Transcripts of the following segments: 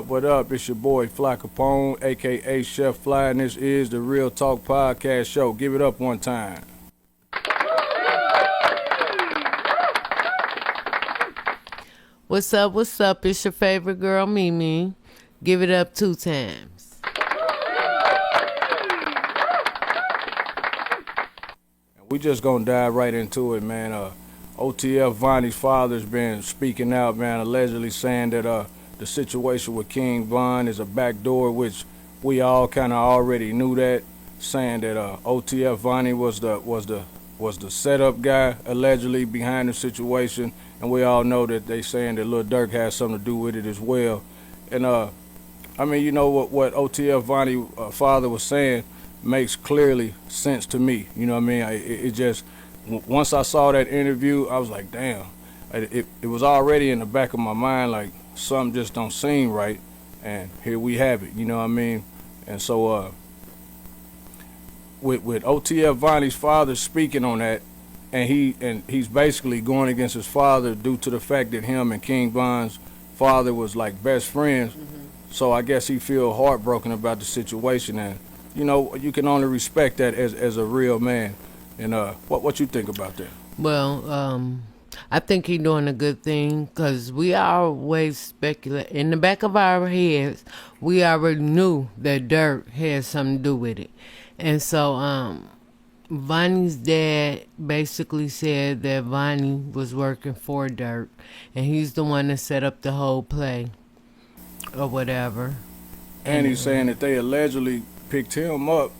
What up? It's your boy Fly Capone, aka Chef Fly, and this is the Real Talk Podcast Show. Give it up one time. What's up? It's your favorite girl, Mimi. Give it up 2 times. We just gonna dive right into it, man. OTF Vonnie's father's been speaking out, man, allegedly saying that the situation with King Von is a backdoor, which we all kind of already knew that, saying that OTF Vonnie was the setup guy allegedly behind the situation, and we all know that they saying that Lil Durk has something to do with it as well. And I mean, you know what OTF Vonnie father was saying makes clearly sense to me. You know what I mean? It just, once I saw that interview, I was like, damn. It was already in the back of my mind, like, something just don't seem right, and here we have it, you know what I mean? And so with OTF Vonnie's father speaking on that, and he's basically going against his father due to the fact that him and King Von's father was like best friends. So I guess he feel heartbroken about the situation, and you know, you can only respect that as a real man. And what you think about that? Well, I think he's doing a good thing, because we always speculate. In the back of our heads, we already knew that Durk had something to do with it. And so Vonnie's dad basically said that Vonnie was working for Durk, and he's the one that set up the whole play or whatever. And he's saying that they allegedly picked him up,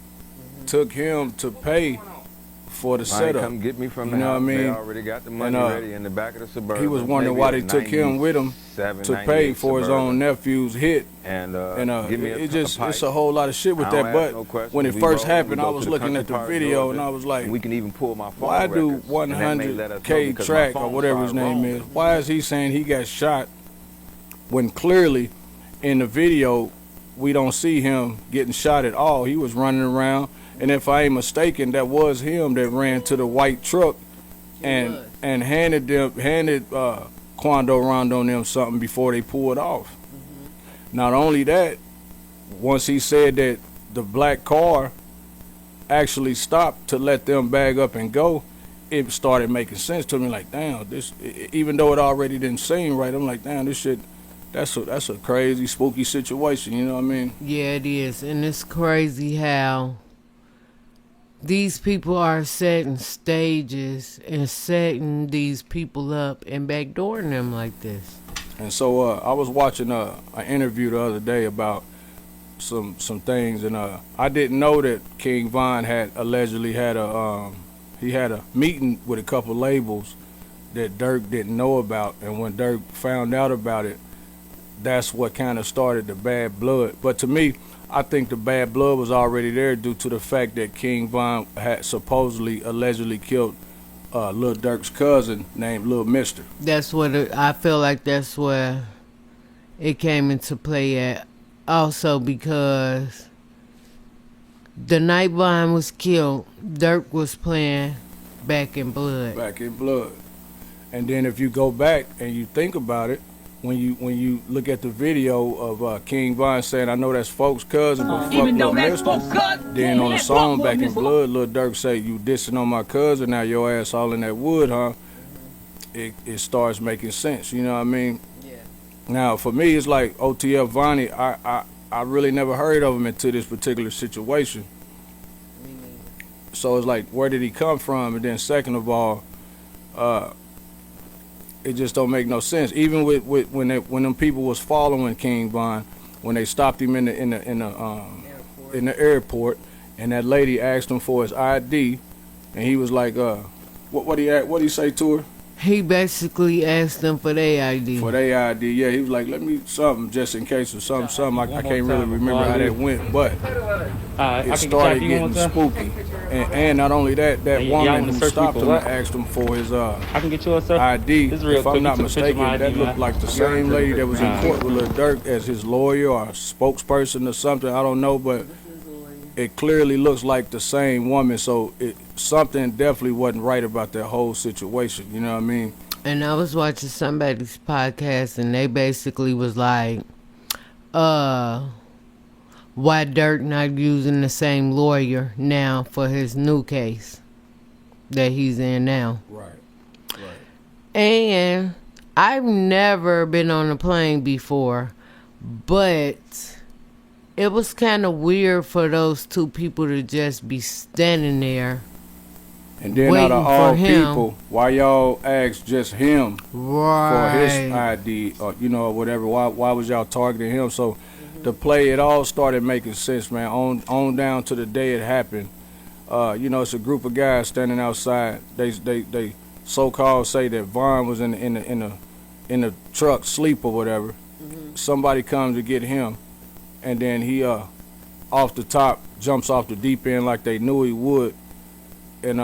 took him to pay for the setup. Come get me from the you know house. What I mean? They already got the money ready in the back of the Suburban. He was wondering why they took him with him to pay for his own nephew's hit. And it's a whole lot of shit with that. But when it first happened, I was looking at the video and I was like, we can even pull my phone why do records, 100K Track or whatever his name is? Why is he saying he got shot when clearly in the video we don't see him getting shot at all? He was running around. And if I ain't mistaken, that was him that ran to the white truck and handed Quando Rondo and them something before they pulled off. Not only that, once he said that the black car actually stopped to let them bag up and go, it started making sense to me. Like, damn, this, even though it already didn't seem right, I'm like, damn, this shit, that's a crazy, spooky situation. You know what I mean? Yeah, it is. And it's crazy how these people are setting stages and setting these people up and backdooring them like this. And so I was watching an interview the other day about some things, and I didn't know that King Von had allegedly had a meeting with a couple labels that Durk didn't know about, and when Durk found out about it, that's what kind of started the bad blood. But to me, I think the bad blood was already there due to the fact that King Von had allegedly killed Lil Durk's cousin named Lil Mister. That's what I feel like. That's where it came into play at. Also because the night Von was killed, Durk was playing Back in Blood. Back in Blood. And then if you go back and you think about it, when you look at the video of King Von saying, "I know that's folks' cousin, but fuck Lil Mister," then on the song Back in Blood, Lil Durk say, "You dissing on my cousin, now your ass all in that wood, huh?" It starts making sense, you know what I mean? Yeah. Now for me, it's like OTF Vonnie, I really never heard of him until this particular situation. So it's like, where did he come from? And then second of all, it just don't make no sense. Even with when them people was following King Von, when they stopped him in the airport, and that lady asked him for his ID, and he was like, what he say to her? He basically asked them for their ID. For their ID, yeah. He was like, let me something just in case of something. I can't really remember how that went, but it started getting spooky. And not only that, that woman who stopped him and asked him for his I can get yours, sir. ID, if I'm not Took a picture of mistaken, my that ID, looked like the same lady that was in court with Lil Durk as his lawyer or spokesperson or something. I don't know, but it clearly looks like the same woman. So something definitely wasn't right about that whole situation. You know what I mean? And I was watching somebody's podcast, and they basically was like, why Dirk not using the same lawyer now for his new case that he's in now? Right. And I've never been on a plane before, but it was kind of weird for those two people to just be standing there. And then out of all people, why y'all asked just him for his ID or or whatever? Why was y'all targeting him? So the play, it all started making sense, man. On down to the day it happened. It's a group of guys standing outside. They so-called say that Vaughn was in the truck sleep or whatever. Mm-hmm. Somebody comes to get him, and then he off the top jumps off the deep end like they knew he would. And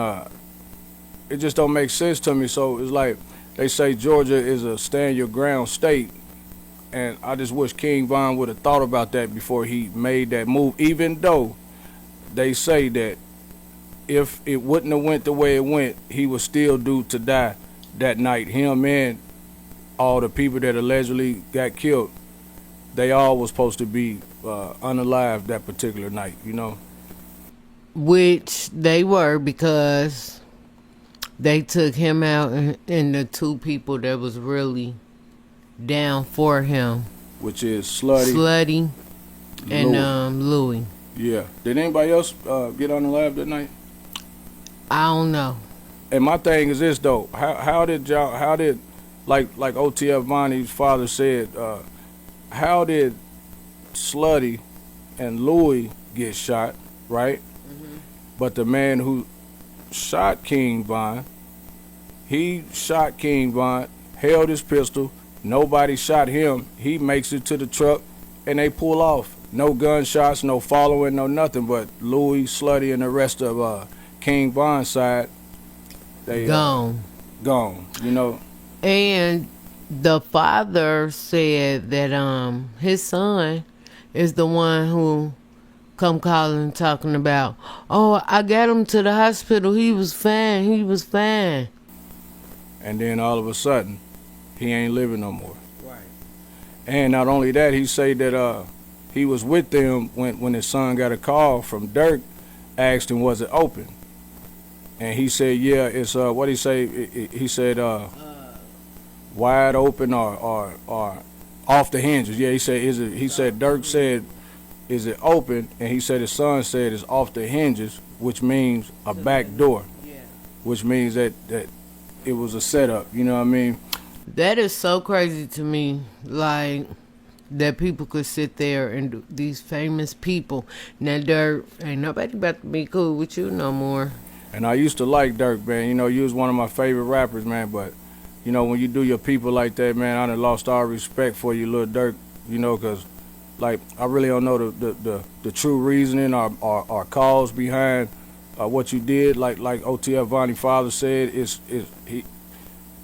it just don't make sense to me. So it's like they say Georgia is a stand your ground state, and I just wish King Von would have thought about that before he made that move. Even though they say that if it wouldn't have went the way it went, he was still due to die that night. Him and all the people that allegedly got killed, they all was supposed to be unalive that particular night. Which they were, because they took him out and the two people that was really down for him. Which is Slutty and Louie. Yeah. Did anybody else get on the lab that night? I don't know. And my thing is this though. How did like OTF Vonnie's father said, how did Slutty and Louie get shot, right? But the man who shot King Von, he shot King Von, held his pistol, nobody shot him, he makes it to the truck, and they pull off. No gunshots, no following, no nothing, but Louis, Slutty, and the rest of King Von's side, they gone. And the father said that his son is the one who come calling talking about, oh, I got him to the hospital, he was fine. And then all of a sudden, he ain't living no more. Right. And not only that, he said that he was with them when his son got a call from Dirk, asked him, was it open? And he said, yeah, it's, what he say? He said, wide open or off the hinges. Yeah, he said, he said, Dirk said, is it open? And he said his son said it's off the hinges, which means a back door, which means that it was a setup. You know what I mean? That is so crazy to me, like that people could sit there and these famous people. Now, Dirk, ain't nobody about to be cool with you no more. And I used to like Dirk, man. You was one of my favorite rappers, man. But, when you do your people like that, man, I done lost all respect for you, Lil Durk, because like I really don't know the true reasoning or cause behind what you did. Like OTF Vonnie's father said,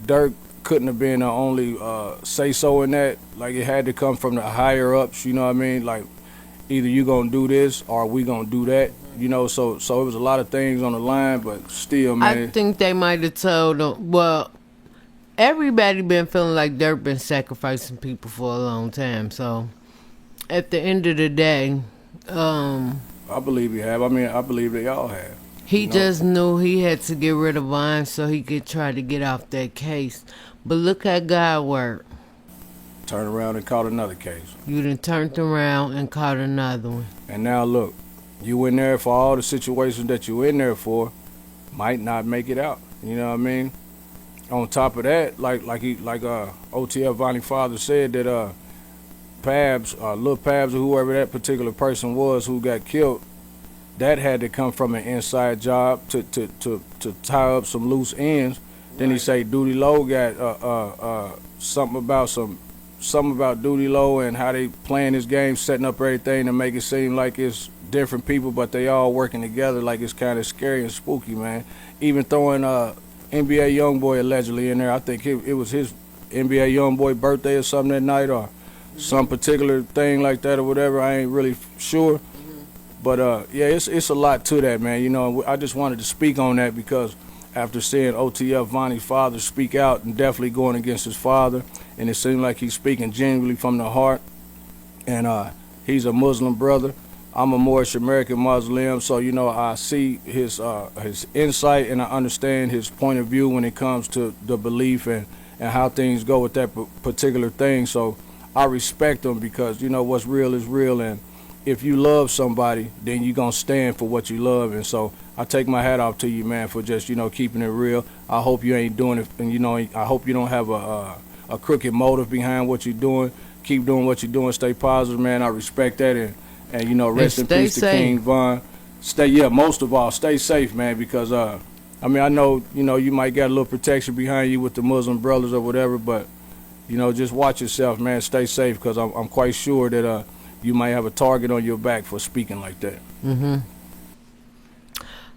Dirk couldn't have been the only say so in that. Like it had to come from the higher ups. You know what I mean? Like either you gonna do this or we gonna do that. So it was a lot of things on the line, but still, man. I think they might have told him. Well, everybody been feeling like Dirk been sacrificing people for a long time, so. At the end of the day, I believe he have. I mean, I believe they all have. He just knew he had to get rid of Vine so he could try to get off that case. But look how God worked. Turn around and caught another case. You done turned around and caught another one. And now look, you in there for all the situations that you in there for, might not make it out. You know what I mean? On top of that, like OTF Vonnie's father said that Pabs, Lil Pabs, or whoever that particular person was who got killed, that had to come from an inside job to tie up some loose ends Then he say Duty Low got something about Duty Low and how they playing this game, setting up everything to make it seem like it's different people, but they all working together. Like it's kind of scary and spooky, man. Even throwing NBA YoungBoy allegedly in there. I think it was his NBA YoungBoy birthday or something that night, or some particular thing like that or whatever. I ain't really sure. But yeah, it's a lot to that, man. You know, I just wanted to speak on that because after seeing OTF Vonnie's father speak out and definitely going against his father, and it seemed like he's speaking genuinely from the heart, and he's a Muslim brother. I'm a Moorish American Muslim, so you know I see his insight and I understand his point of view when it comes to the belief and how things go with that particular thing. So I respect him because you know what's real is real, and if you love somebody, then you're gonna stand for what you love. And so I take my hat off to you, man, for just keeping it real. I hope you ain't doing it, and I hope you don't have a crooked motive behind what you're doing. Keep doing what you're doing. Stay positive, man. I respect that, and rest in peace to King Von. Most of all, stay safe, man, because I know you might got a little protection behind you with the Muslim brothers or whatever, but just watch yourself, man. Stay safe, because I'm quite sure that you might have a target on your back for speaking like that. Mm-hmm.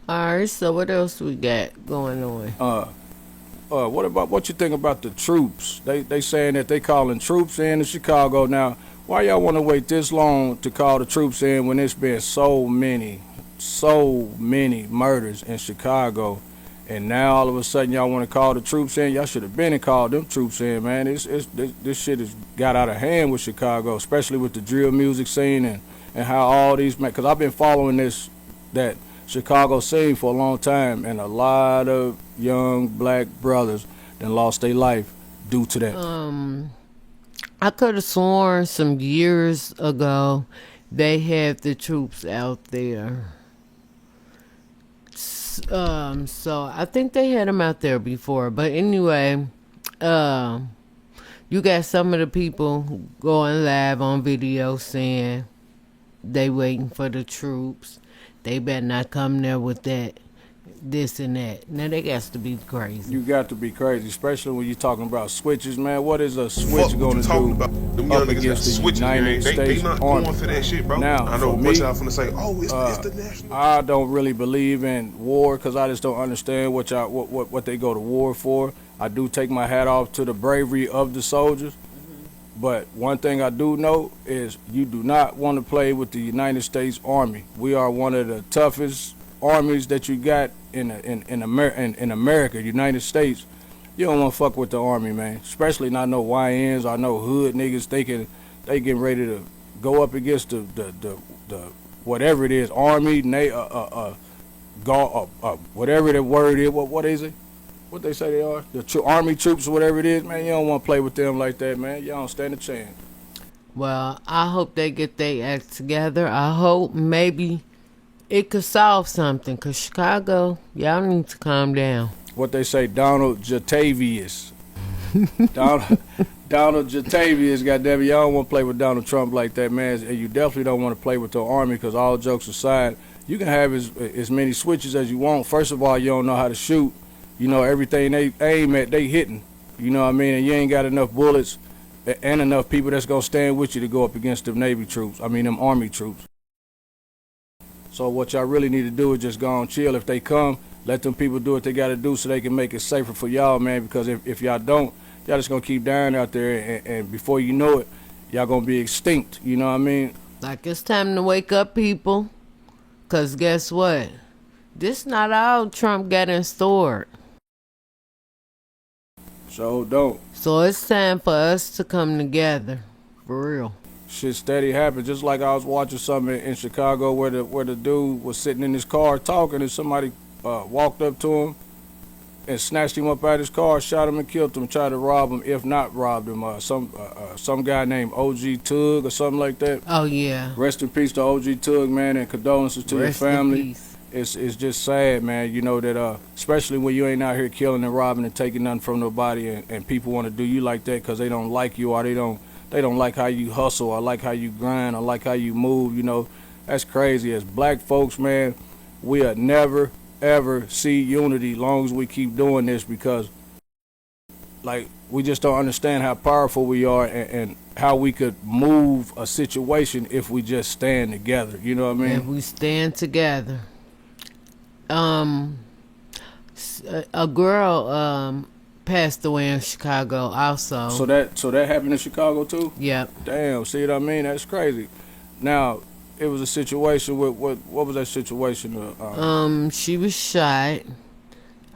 All right, so what else we got going on? What you think about the troops? They saying that they calling troops in Chicago now. Why y'all want to wait this long to call the troops in when it's been so many murders in Chicago, and now all of a sudden y'all want to call the troops in? Y'all should have been and called them troops in, man. This shit has got out of hand with Chicago, especially with the drill music scene and how all these, man, because I've been following that Chicago scene for a long time, and a lot of young black brothers that lost their life due to that. I could have sworn some years ago they had the troops out there. So I think they had them out there before. But anyway, you got some of the people going live on video saying they waiting for the troops. They better not come there with that, this and that. Now, they got to be crazy. You got to be crazy, especially when you're talking about switches, man. What is a switch going to do Them up against the United States they not Army? going for that shit, bro. Now, I know for what me, y'all finna say. Oh, it's the national. I don't really believe in war because I just don't understand what they go to war for. I do take my hat off to the bravery of the soldiers. But one thing I do know is you do not want to play with the United States Army. We are one of the toughest armies that you got in America, United States. You don't want to fuck with the Army, man. Especially not no YNs or no hood niggas thinking they getting ready to go up against the whatever it is, Army, whatever the word is. What is it? What they say they are, the Army troops or whatever it is, man. You don't want to play with them like that, man. You don't stand a chance. Well, I hope they get their act together. I hope maybe it could solve something, because Chicago, y'all need to calm down. What they say, Donald Jatavius. Donald Jatavius, goddamn it. Y'all don't want to play with Donald Trump like that, man. And you definitely don't want to play with the Army, because all jokes aside, you can have as many switches as you want. First of all, you don't know how to shoot. Everything they aim at, they hitting. You know what I mean? And you ain't got enough bullets and enough people that's going to stand with you to go up against them them Army troops. So what y'all really need to do is just go and chill. If they come, let them people do what they got to do so they can make it safer for y'all, man. Because if y'all don't, y'all just going to keep dying out there. And before you know it, y'all going to be extinct. You know what I mean? Like, it's time to wake up, people. Because guess what? This not all Trump got in store. So don't. So it's time for us to come together, for real. Shit steady happen. Just like I was watching something in Chicago where the dude was sitting in his car talking, and somebody walked up to him and snatched him up out of his car, shot him and killed him, tried to rob him, if not robbed him. Some guy named OG Tug or something like that. Oh, yeah. Rest in peace to OG Tug, man, and condolences to your family. In peace. It's just sad, man, that especially when you ain't out here killing and robbing and taking nothing from nobody, and people want to do you like that because they don't like you, or they don't like how you hustle, or like how you grind, or like how you move. That's crazy. As black folks, man, we'll never ever see unity long as we keep doing this, because like we just don't understand how powerful we are and how we could move a situation if we just stand together. You know what I mean? If we stand together. A girl passed away in Chicago also. So that happened in Chicago too? Yep. Damn, see what I mean? That's crazy. Now, it was a situation with what was that situation? She was shot,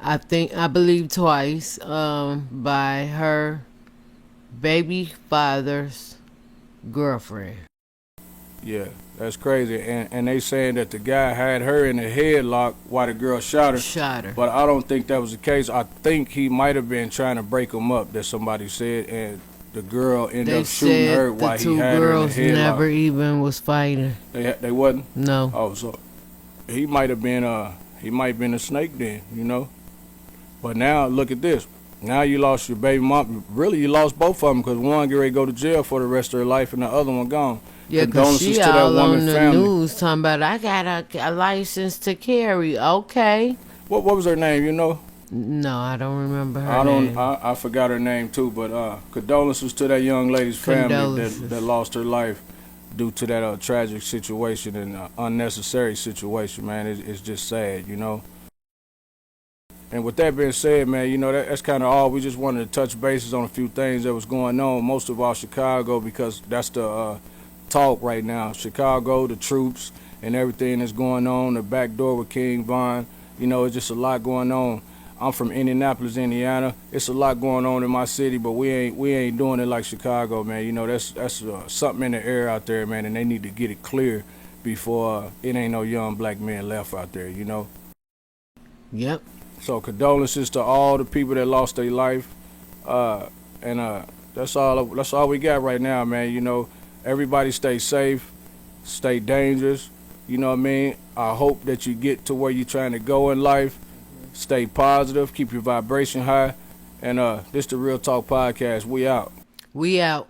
I believe twice, by her baby father's girlfriend. Yeah, that's crazy. And they saying that the guy had her in the headlock while the girl shot her. Shot her. But I don't think that was the case. I think he might have been trying to break him up, that somebody said, and the girl ended up shooting her while he had her in the headlock. The two girls never even was fighting. They wasn't? No. Oh, so he might have been a snake then, you know? But now, look at this. Now you lost your baby mom. Really, you lost both of them because one get ready to go to jail for the rest of her life and the other one gone. Yeah, because she all on the news talking about, I got a license to carry. Okay. What was her name, you know? No, I don't remember her name. I forgot her name too, but condolences to that young lady's family that lost her life due to that tragic situation and unnecessary situation, man. It's just sad, you know? And with that being said, man, you know, that's kind of all. We just wanted to touch bases on a few things that was going on, most of all Chicago, because that's the talk right now. Chicago, the troops, and everything that's going on, the backdoor with King Von. You know, it's just a lot going on. I'm from Indianapolis, Indiana. It's a lot going on in my city, but we ain't doing it like Chicago, man. You know, that's something in the air out there, man, and they need to get it clear before it ain't no young black men left out there, you know? Yep. So condolences to all the people that lost their life, and that's all we got right now, man. You know, everybody stay safe, stay dangerous. You know what I mean? I hope that you get to where you're trying to go in life. Stay positive, keep your vibration high, and this the Real Talk Podcast. We out. We out.